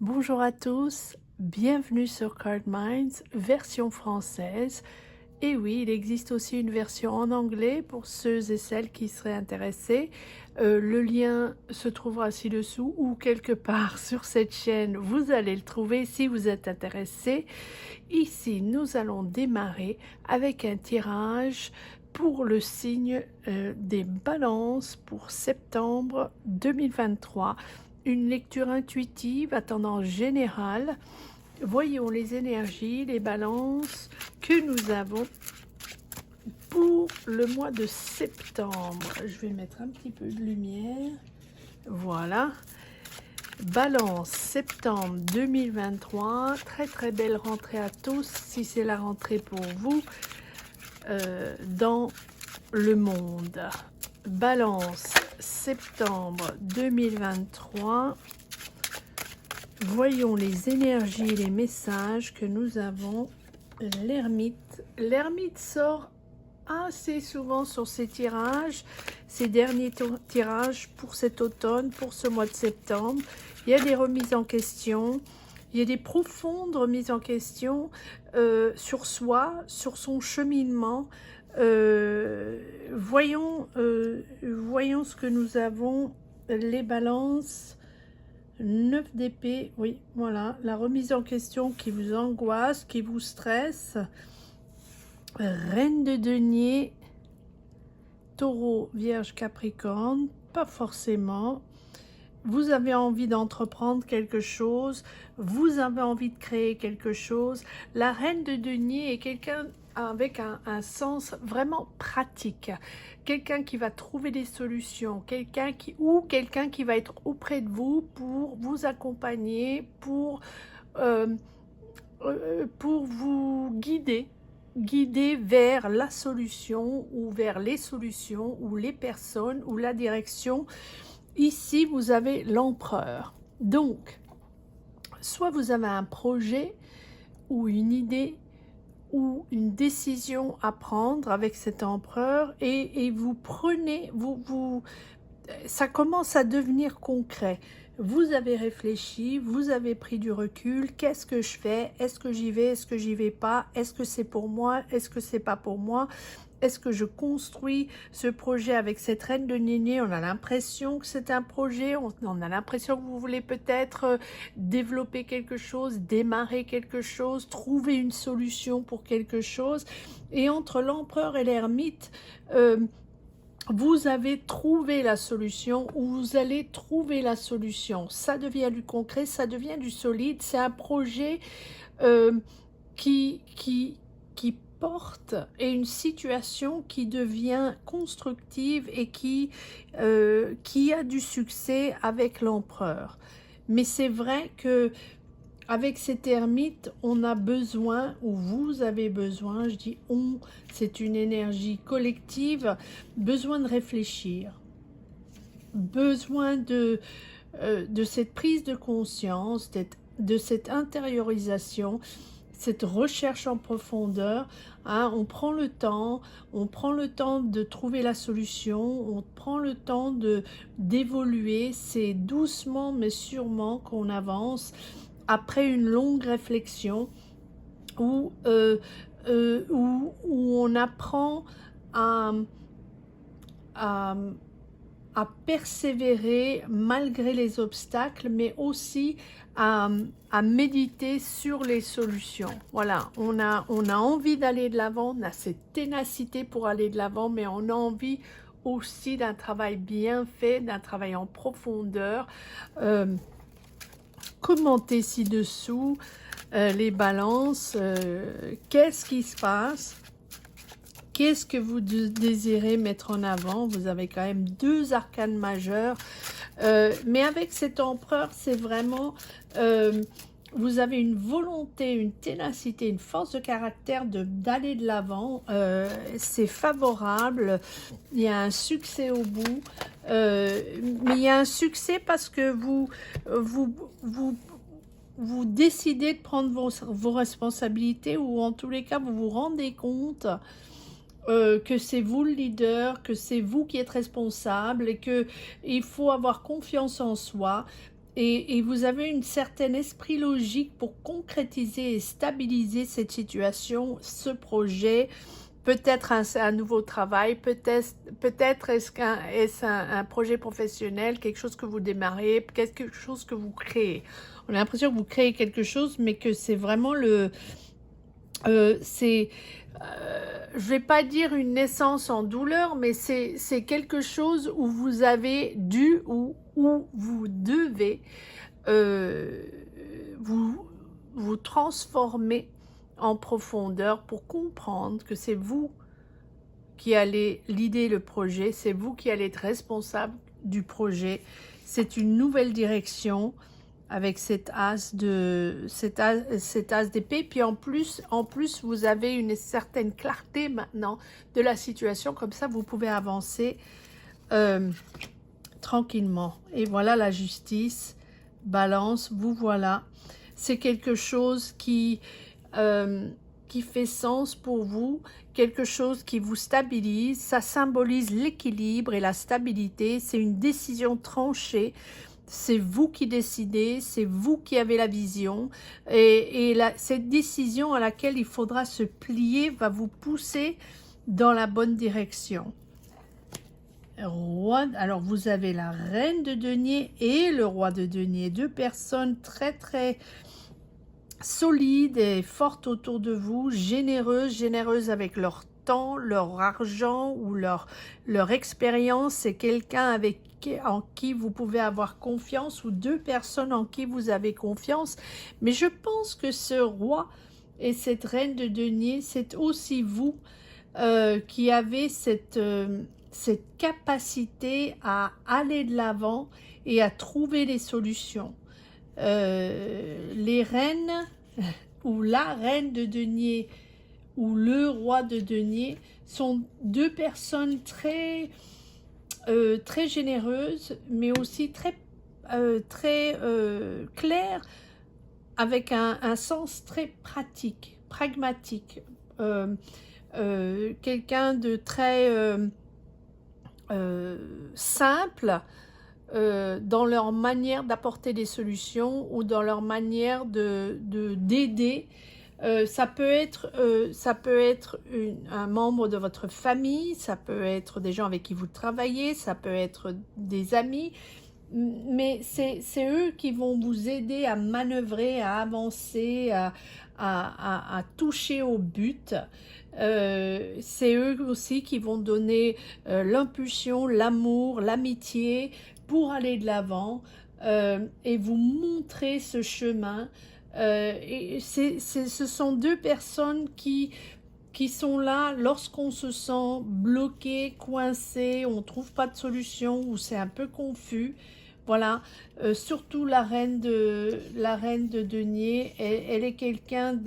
Bonjour à tous, bienvenue sur Card Minds, version française. Et oui, il existe aussi une version en anglais pour ceux et celles qui seraient intéressés. Le lien se trouvera ci-dessous ou quelque part sur cette chaîne, vous allez le trouver si vous êtes intéressé. Ici, nous allons démarrer avec un tirage pour le signe des balances pour septembre 2023. Une lecture intuitive à tendance générale. Voyons les énergies, les balances que nous avons pour le mois de septembre. Je vais mettre un petit peu de lumière. Voilà. Balance, septembre 2023. Très très belle rentrée à tous, si c'est la rentrée pour vous dans le monde. Balance, septembre 2023. Voyons les énergies, les messages que nous avons. L'ermite. L'ermite sort assez souvent sur ces tirages, ces derniers tirages pour cet automne, pour ce mois de septembre. Il y a des remises en question, il y a des profondes remises en question sur soi, sur son cheminement. Voyons ce que nous avons, les balances. 9 d'épée, oui, voilà, la remise en question qui vous angoisse, qui vous stresse. Reine de denier, taureau, vierge, capricorne, pas forcément. Vous avez envie d'entreprendre quelque chose, vous avez envie de créer quelque chose. La reine de denier est quelqu'un avec un sens vraiment pratique, quelqu'un qui va trouver des solutions, quelqu'un qui va être auprès de vous pour vous accompagner, pour vous guider vers la solution ou vers les solutions ou les personnes ou la direction. Ici, vous avez l'empereur. Donc, soit vous avez un projet ou une idée ou une décision à prendre avec cet empereur et vous prenez, ça commence à devenir concret. Vous avez réfléchi, vous avez pris du recul. Qu'est-ce que je fais? Est-ce que j'y vais? Est-ce que j'y vais pas? Est-ce que c'est pour moi? Est-ce que c'est pas pour moi? Est-ce que je construis ce projet avec cette reine de denier? On a l'impression que c'est un projet, on a l'impression que vous voulez peut-être développer quelque chose, démarrer quelque chose, trouver une solution pour quelque chose. Et entre l'empereur et l'ermite, vous avez trouvé la solution ou vous allez trouver la solution. Ça devient du concret, ça devient du solide. C'est un projet qui porte et une situation qui devient constructive et qui a du succès avec l'empereur. Mais c'est vrai que avec cet ermite, on a besoin, ou vous avez besoin, je dis on, c'est une énergie collective, besoin de réfléchir, besoin de cette prise de conscience, de cette intériorisation, cette recherche en profondeur. Hein, on prend le temps de trouver la solution, on prend le temps d'évoluer, c'est doucement mais sûrement qu'on avance. Après une longue réflexion où on apprend à persévérer malgré les obstacles, mais aussi à méditer sur les solutions. Voilà, on a envie d'aller de l'avant, on a cette ténacité pour aller de l'avant, mais on a envie aussi d'un travail bien fait, d'un travail en profondeur. Commentez ci-dessous les balances. Qu'est-ce qui se passe? Qu'est-ce que vous désirez mettre en avant? Vous avez quand même 2 arcanes majeures. Mais avec cet empereur, c'est vraiment... vous avez une volonté, une ténacité, une force de caractère d'aller de l'avant. C'est favorable. Il y a un succès au bout. Mais il y a un succès parce que vous décidez de prendre vos responsabilités, ou en tous les cas, vous vous rendez compte que c'est vous le leader, que c'est vous qui êtes responsable et qu'il faut avoir confiance en soi. et vous avez une certaine esprit logique pour concrétiser et stabiliser cette situation, ce projet, peut-être un nouveau travail, peut-être est-ce un projet professionnel, quelque chose que vous démarrez, quelque chose que vous créez. On a l'impression que vous créez quelque chose, mais que c'est vraiment je vais pas dire une naissance en douleur, mais c'est quelque chose où vous avez dû ou où vous devez euh, vous transformer en profondeur pour comprendre que c'est vous qui allez l'idée, le projet, c'est vous qui allez être responsable du projet. C'est une nouvelle direction avec cet as d'épée, puis en plus vous avez une certaine clarté maintenant de la situation, comme ça vous pouvez avancer tranquillement. Et voilà la justice, balance, vous voilà. C'est quelque chose qui fait sens pour vous, quelque chose qui vous stabilise, ça symbolise l'équilibre et la stabilité, c'est une décision tranchée. C'est vous qui décidez, c'est vous qui avez la vision et cette décision à laquelle il faudra se plier va vous pousser dans la bonne direction. Roi, alors vous avez la reine de denier et le roi de denier, deux personnes très solides et fortes autour de vous, généreuses avec leur temps, leur argent ou leur expérience. C'est quelqu'un en qui vous pouvez avoir confiance ou deux personnes en qui vous avez confiance. Mais je pense que ce roi et cette reine de denier, c'est aussi vous qui avez cette capacité à aller de l'avant et à trouver des solutions. Les reines ou la reine de denier ou le roi de denier sont deux personnes très généreuses, mais aussi très claires, avec un sens très pratique, pragmatique. Quelqu'un de très simple dans leur manière d'apporter des solutions ou dans leur manière d'aider. Ça peut être un membre de votre famille, ça peut être des gens avec qui vous travaillez, ça peut être des amis, mais c'est eux qui vont vous aider à manœuvrer, à avancer, à toucher au but. C'est eux aussi qui vont donner l'impulsion, l'amour, l'amitié pour aller de l'avant et vous montrer ce chemin. Et ce sont deux personnes qui sont là lorsqu'on se sent bloqué, coincé, on ne trouve pas de solution ou c'est un peu confus. Voilà, surtout la reine de denier, elle est quelqu'un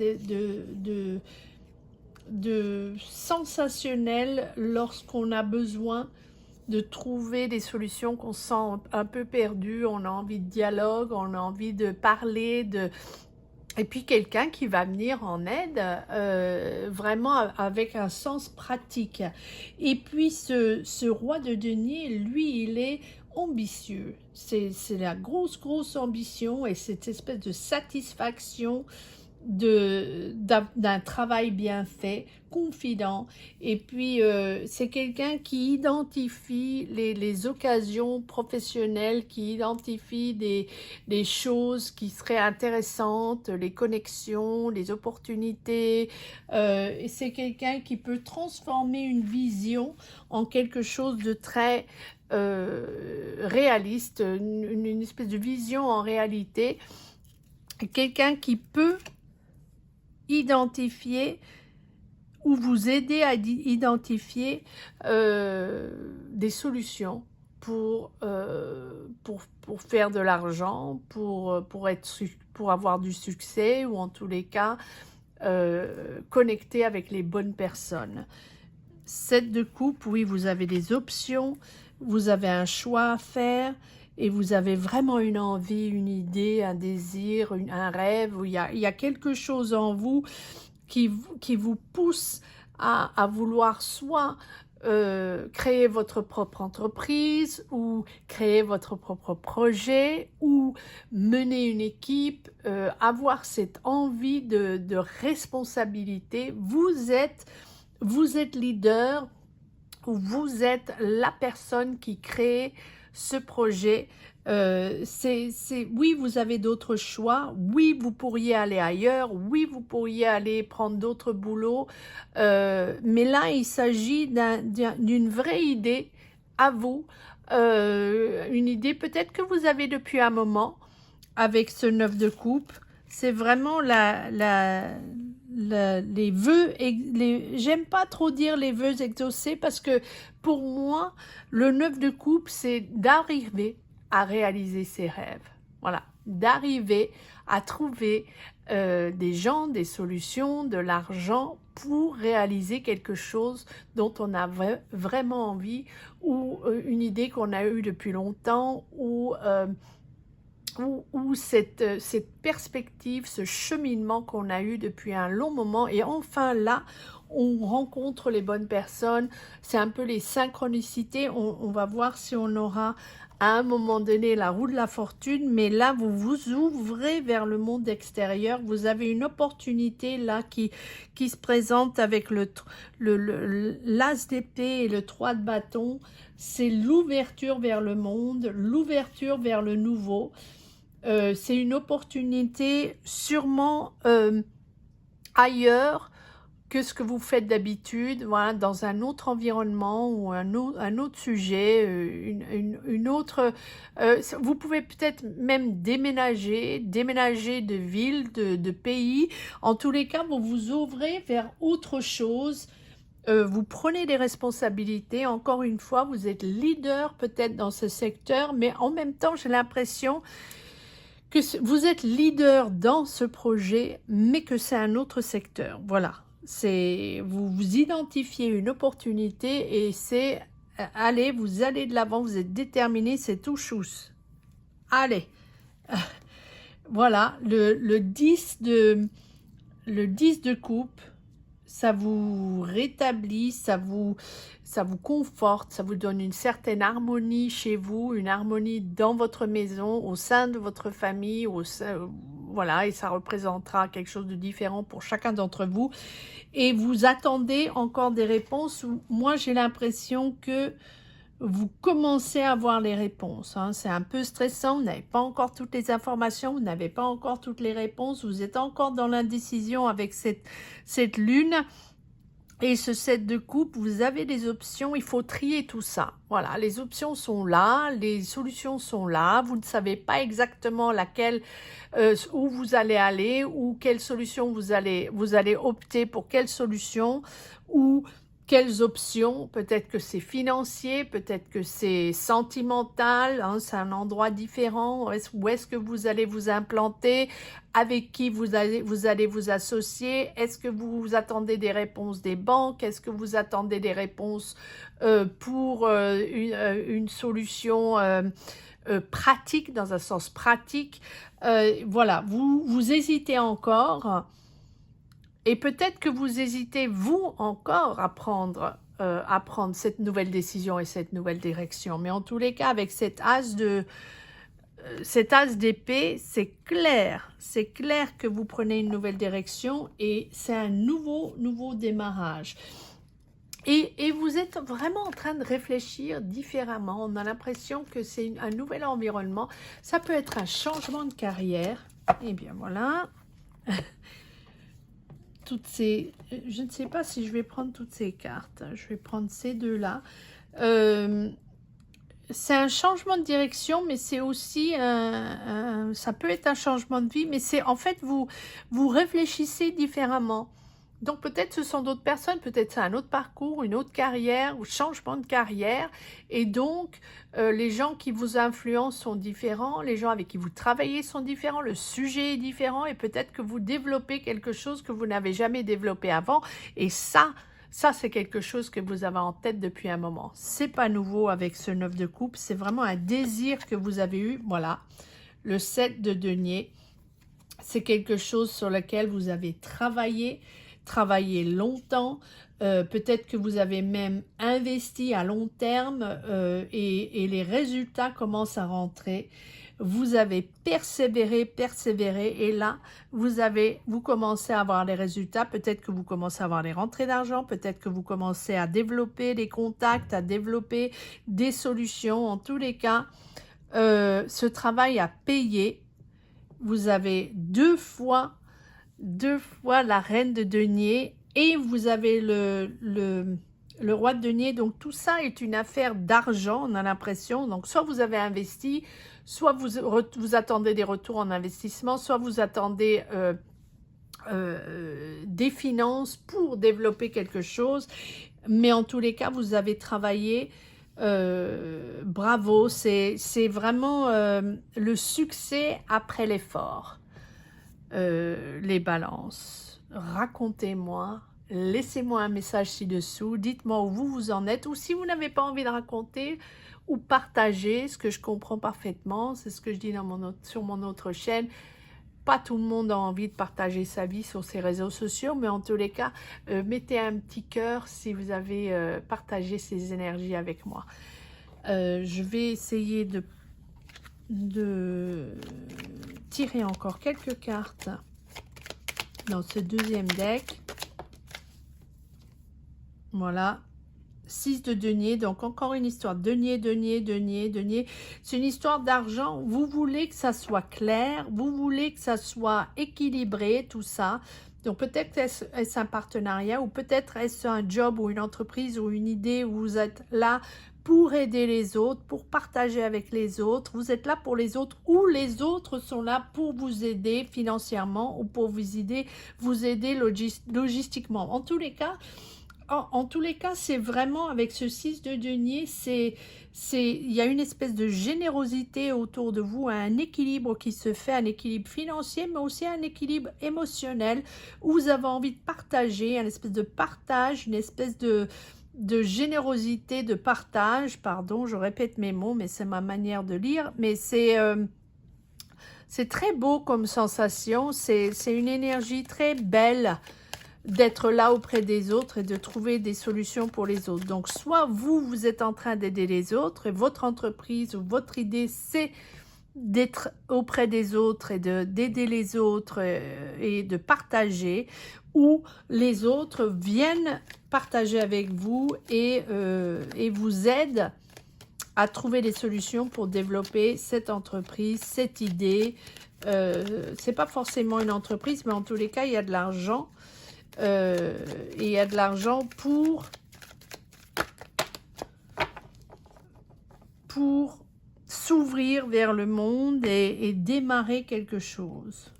de sensationnel lorsqu'on a besoin de trouver des solutions, qu'on se sent un peu perdu, on a envie de dialogue, on a envie de parler, et puis quelqu'un qui va venir en aide vraiment avec un sens pratique. Et puis ce roi de denier, lui, il est ambitieux. C'est la grosse ambition et cette espèce de satisfaction d'un travail bien fait, confident. Et puis c'est quelqu'un qui identifie les occasions professionnelles, qui identifie des choses qui seraient intéressantes, les connexions, les opportunités. Et c'est quelqu'un qui peut transformer une vision en quelque chose de très réaliste, une espèce de vision en réalité. Quelqu'un qui peut identifier ou vous aider à identifier des solutions pour faire de l'argent, pour avoir du succès ou en tous les cas connecter avec les bonnes personnes. 7 de coupe, oui, vous avez des options, vous avez un choix à faire et vous avez vraiment une envie, une idée, un désir, un rêve, où il y a quelque chose en vous qui vous pousse à vouloir soit créer votre propre entreprise ou créer votre propre projet ou mener une équipe, avoir cette envie de responsabilité. Vous êtes leader ou vous êtes la personne qui crée ce projet. Oui, vous avez d'autres choix. Oui, vous pourriez aller ailleurs. Oui, vous pourriez aller prendre d'autres boulots. Mais là, il s'agit d'une vraie idée à vous. Une idée peut-être que vous avez depuis un moment avec ce 9 de coupe. C'est vraiment les vœux, j'aime pas trop dire les vœux exaucés parce que pour moi, le 9 de coupe, c'est d'arriver à réaliser ses rêves. Voilà, d'arriver à trouver des gens, des solutions, de l'argent pour réaliser quelque chose dont on a vraiment envie ou une idée qu'on a eue depuis longtemps ou cette perspective, ce cheminement qu'on a eu depuis un long moment et enfin là, on rencontre les bonnes personnes. C'est un peu les synchronicités. On va voir si on aura à un moment donné la roue de la fortune, mais là, vous vous ouvrez vers le monde extérieur. Vous avez une opportunité là qui se présente avec l'as d'épée et le 3 de bâton. C'est l'ouverture vers le monde, l'ouverture vers le nouveau. C'est une opportunité sûrement ailleurs que ce que vous faites d'habitude, voilà, dans un autre environnement ou un autre sujet, une autre... vous pouvez peut-être même déménager de ville, de pays. En tous les cas, vous vous ouvrez vers autre chose. Vous prenez des responsabilités. Encore une fois, vous êtes leader peut-être dans ce secteur, mais en même temps, j'ai l'impression que vous êtes leader dans ce projet, mais que c'est un autre secteur. Voilà. Vous identifiez une opportunité et c'est allez, vous allez de l'avant, vous êtes déterminé, c'est tout chousse. Allez, voilà, le 10 de coupe, ça vous rétablit, ça vous conforte, ça vous donne une certaine harmonie chez vous, une harmonie dans votre maison, au sein de votre famille, voilà, et ça représentera quelque chose de différent pour chacun d'entre vous. Et vous attendez encore des réponses. Moi, j'ai l'impression que vous commencez à avoir les réponses. Hein. C'est un peu stressant, vous n'avez pas encore toutes les informations, vous n'avez pas encore toutes les réponses, vous êtes encore dans l'indécision avec cette lune. Et ce 7 de coupe, vous avez des options, il faut trier tout ça. Voilà, les options sont là, les solutions sont là, vous ne savez pas exactement laquelle, où vous allez aller, ou quelle solution vous allez opter pour quelle solution, ou quelles options, peut-être que c'est financier, peut-être que c'est sentimental, hein, c'est un endroit différent, où est-ce que vous allez vous implanter, avec qui vous allez vous associer, est-ce que vous attendez des réponses des banques, est-ce que vous attendez des réponses pour une solution pratique, dans un sens pratique, voilà, vous hésitez encore. Et peut-être que vous hésitez, vous, encore à prendre cette nouvelle décision et cette nouvelle direction. Mais en tous les cas, avec cet as d'épée, c'est clair que vous prenez une nouvelle direction et c'est un nouveau démarrage. Et vous êtes vraiment en train de réfléchir différemment. On a l'impression que c'est un nouvel environnement. Ça peut être un changement de carrière. Et bien voilà. Je ne sais pas si je vais prendre toutes ces cartes. Je vais prendre ces deux-là. C'est un changement de direction, mais c'est aussi ça peut être un changement de vie, mais c'est en fait vous réfléchissez différemment. Donc peut-être ce sont d'autres personnes, peut-être c'est un autre parcours, une autre carrière ou changement de carrière. Et donc les gens qui vous influencent sont différents, les gens avec qui vous travaillez sont différents, le sujet est différent et peut-être que vous développez quelque chose que vous n'avez jamais développé avant. Et ça c'est quelque chose que vous avez en tête depuis un moment. C'est pas nouveau avec ce 9 de coupe, c'est vraiment un désir que vous avez eu. Voilà, le 7 de denier, c'est quelque chose sur lequel vous avez travaillé travaillé longtemps, peut-être que vous avez même investi à long terme et les résultats commencent à rentrer. Vous avez persévéré, persévéré et là, vous commencez à avoir les résultats. Peut-être que vous commencez à avoir les rentrées d'argent, peut-être que vous commencez à développer des contacts, à développer des solutions. En tous les cas, ce travail a payé. Vous avez deux fois la reine de denier et vous avez le roi de denier. Donc tout ça est une affaire d'argent, on a l'impression. Donc soit vous avez investi, soit vous attendez des retours en investissement, soit vous attendez des finances pour développer quelque chose. Mais en tous les cas, vous avez travaillé. Bravo, c'est vraiment le succès après l'effort. Les balances, racontez-moi, laissez-moi un message ci-dessous, dites-moi où vous en êtes, ou si vous n'avez pas envie de raconter ou partager, ce que je comprends parfaitement, c'est ce que je dis sur mon autre chaîne. Pas tout le monde a envie de partager sa vie sur ses réseaux sociaux, mais en tous les cas, mettez un petit cœur si vous avez partagé ces énergies avec moi. Je vais essayer de tirer encore quelques cartes dans ce deuxième deck. Voilà. 6 de denier, donc encore une histoire. Denier, denier, denier, denier. C'est une histoire d'argent. Vous voulez que ça soit clair, vous voulez que ça soit équilibré, tout ça. Donc peut-être est-ce un partenariat ou peut-être est-ce un job ou une entreprise ou une idée où vous êtes là pour aider les autres, pour partager avec les autres. Vous êtes là pour les autres ou les autres sont là pour vous aider financièrement ou pour vous aider logistiquement. En tous les cas, c'est vraiment avec ce 6 de denier, il y a une espèce de générosité autour de vous, un équilibre qui se fait, un équilibre financier, mais aussi un équilibre émotionnel où vous avez envie de partager, une espèce de partage, une espèce de générosité, de partage, pardon, je répète mes mots, mais c'est ma manière de lire, mais c'est très beau comme sensation, c'est une énergie très belle, d'être là auprès des autres et de trouver des solutions pour les autres. Donc, soit vous êtes en train d'aider les autres et votre entreprise ou votre idée, c'est d'être auprès des autres et d'aider les autres et de partager, ou les autres viennent partager avec vous et vous aident à trouver des solutions pour développer cette entreprise, cette idée. C'est pas forcément une entreprise, mais en tous les cas, il y a de l'argent. Et il y a de l'argent pour s'ouvrir vers le monde et démarrer quelque chose.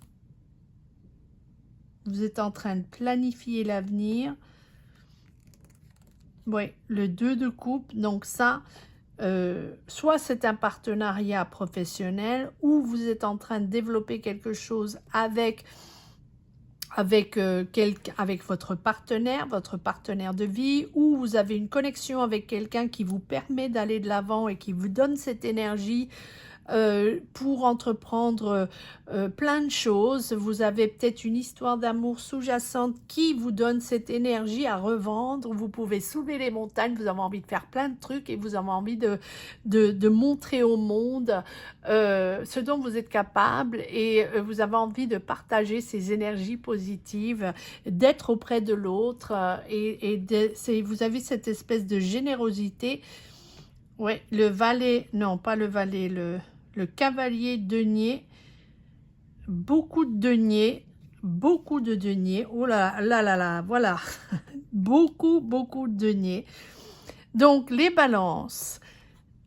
Vous êtes en train de planifier l'avenir. Oui, le 2 de coupe, donc ça, soit c'est un partenariat professionnel ou vous êtes en train de développer quelque chose avec votre partenaire de vie, ou vous avez une connexion avec quelqu'un qui vous permet d'aller de l'avant et qui vous donne cette énergie pour entreprendre plein de choses. Vous avez peut-être une histoire d'amour sous-jacente qui vous donne cette énergie à revendre. Vous pouvez soulever les montagnes, vous avez envie de faire plein de trucs et vous avez envie de montrer au monde ce dont vous êtes capable et vous avez envie de partager ces énergies positives, d'être auprès de l'autre vous avez cette espèce de générosité. Ouais, le valet, non pas le valet, le cavalier denier, beaucoup de deniers, oh là là là là, voilà, beaucoup de deniers. Donc les balances,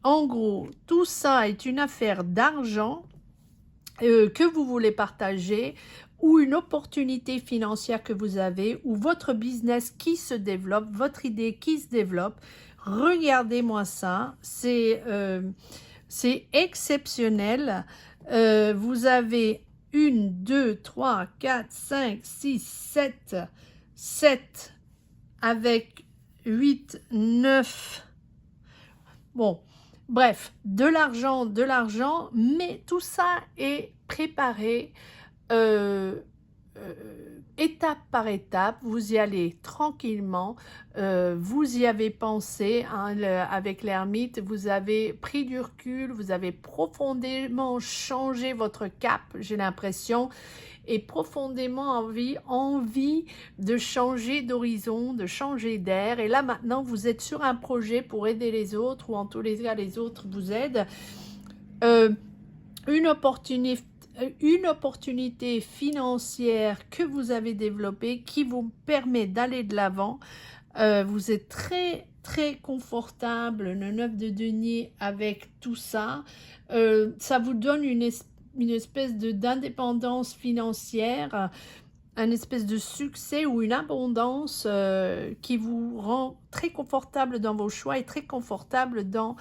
en gros, tout ça est une affaire d'argent que vous voulez partager, ou une opportunité financière que vous avez, ou votre business qui se développe, votre idée qui se développe. Regardez-moi ça, c'est exceptionnel. Vous avez 1, 2, 3, 4, 5, 6, 7 avec 8, 9. Bon, bref, de l'argent, mais tout ça est préparé étape par étape, vous y allez tranquillement, vous y avez pensé, hein, avec l'ermite, vous avez pris du recul, vous avez profondément changé votre cap, j'ai l'impression, et profondément envie de changer d'horizon, de changer d'air, et là maintenant vous êtes sur un projet pour aider les autres, ou en tous les cas les autres vous aident. Une opportunité financière que vous avez développée qui vous permet d'aller de l'avant. Vous êtes très confortable, le 9 de denier, avec tout ça. Ça vous donne une espèce d'indépendance financière, un espèce de succès ou une abondance qui vous rend très confortable dans vos choix et très confortable dans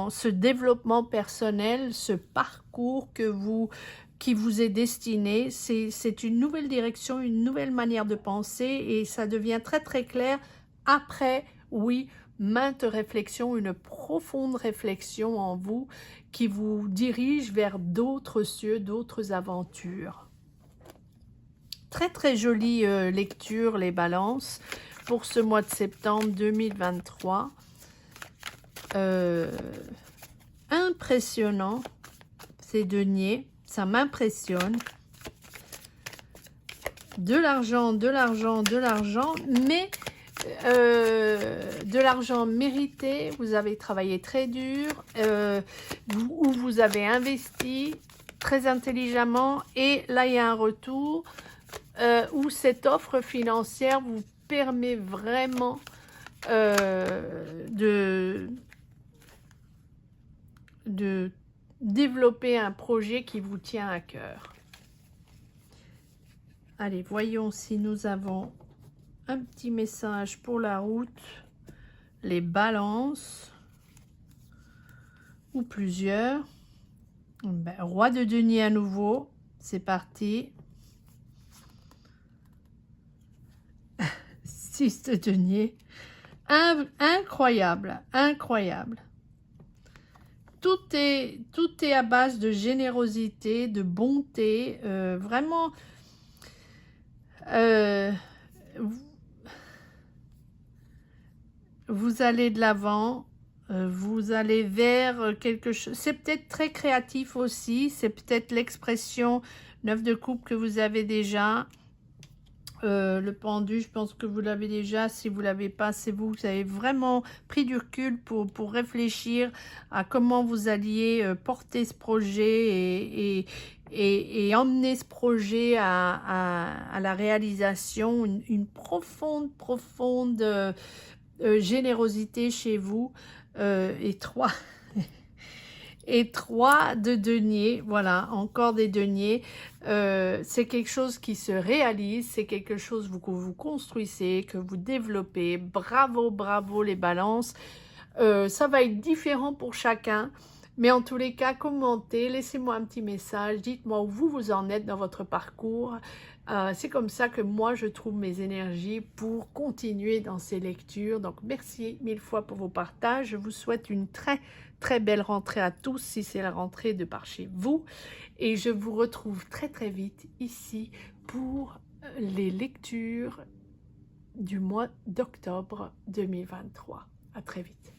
ce développement personnel, ce parcours qui vous est destiné. C'est une nouvelle direction, une nouvelle manière de penser, et ça devient très clair après, oui, maintes réflexions, une profonde réflexion en vous qui vous dirige vers d'autres cieux, d'autres aventures. Très jolie lecture, les balances, pour ce mois de septembre 2023. Impressionnant, ces deniers, ça m'impressionne. De l'argent, mais de l'argent mérité, vous avez travaillé très dur, où vous avez investi très intelligemment, et là il y a un retour. Où cette offre financière vous permet vraiment de développer un projet qui vous tient à cœur. Allez, voyons si nous avons un petit message pour la route, les balances, ou plusieurs. Ben, roi de denier à nouveau, c'est parti. 6 de denier. Incroyable. Tout est à base de générosité, de bonté, vraiment. Vous allez de l'avant, vous allez vers quelque chose. C'est peut-être très créatif aussi, c'est peut-être l'expression 9 de coupe que vous avez déjà. Le pendu, je pense que vous l'avez déjà. Si vous ne l'avez pas, c'est vous avez vraiment pris du recul pour réfléchir à comment vous alliez porter ce projet et emmener ce projet à la réalisation. Une profonde générosité chez vous. Et 3 et 3 de denier, voilà, encore des deniers. C'est quelque chose qui se réalise, c'est quelque chose que vous construisez, que vous développez. Bravo les balances. Ça va être différent pour chacun, mais en tous les cas, commentez, laissez-moi un petit message, dites-moi où vous en êtes dans votre parcours. C'est comme ça que moi je trouve mes énergies pour continuer dans ces lectures. Donc merci 1000 fois pour vos partages. Je vous souhaite une très belle rentrée à tous, si c'est la rentrée de par chez vous, et je vous retrouve très vite ici pour les lectures du mois d'octobre 2023. À très vite.